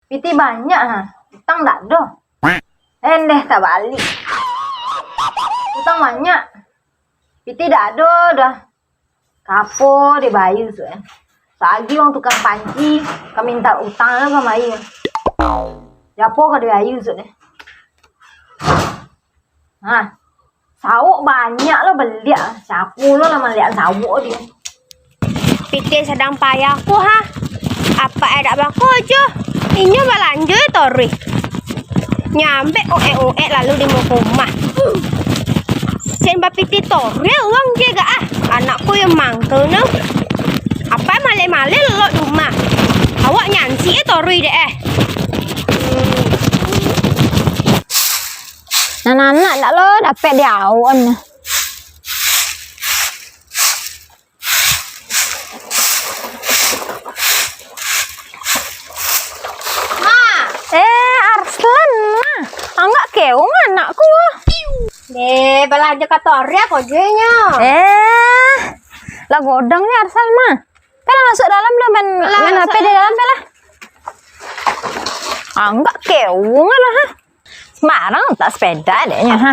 Piti banyak ha. Utang tak ada. Endeh tak balik. Utang banyak. Piti tak ada dah. Kapo di bayu tu eh. Lagi orang tukang panci, kami minta utang lah sama ayu. Japo ke di bayu tu eh. Hah. Sawuk banyak lah beli ah. Siapa lah melihat sawuk dia. Piti sedang payah ku ha. Apa ada bako aja. Ini belanja tori. Nyampe oe lalu di mau rumah. Sen Piti tori uang dia gak ah. Anakku yang mangkel no. Apa male-male lo rumah. Awak nyansi tori deh eh. Anak-anak tak lo dapat diawan. Arslan mah. Enggak keung anakku. Deh, belanja ke tori aku jenya. Lah godang nih Arslan mah. Kan masuk dalam lo main HP di dalam lah. Enggak keung lah ha. Semarang tak sepeda adanya ha.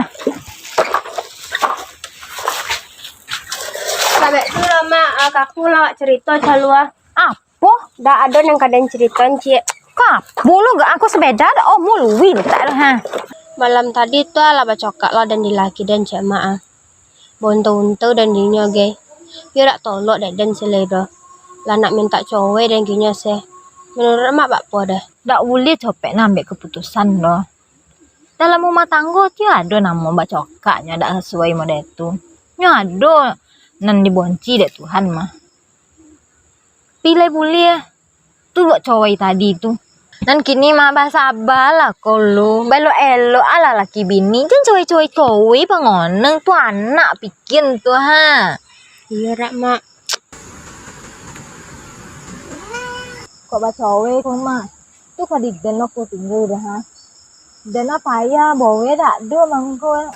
Sampai tu lama kakku lah cerita jalua. Apa? Dah ada yang kadang cerita cie. Kapu lo gak aku sepeda ada mului tak lah ha. Malam tadi tuh lah bacokak lah dan dilaki dan cek maa. Bonto-bonto dan dinya ge. Biar tak tolok dan selera. Lah nak minta cowok dan ginya se. Menurut mak apa dah? Tak boleh copek nak ambil keputusan loh. Dalam rumah tangga tu ada nama bacokaknya tak sesuai model tu. Nya ada nan dibonci dek Tuhan mah. Pilih boleh tu buat cowok tadi tu. Dan kini mah bahasa abala kalau belo elo ala laki bini kan cowok-cowok cowok pengoneng tu anak bikin tu ha. Iya rak mak. Kok baca cowok kok mah. Tu kadi den aku tunggu dah ha. Dan apa ya bawa tak ada mangko.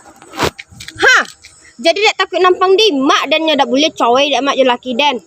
Ha. Jadi dek takut nampang di mak dan nya dak boleh cowok dek mak je laki dan.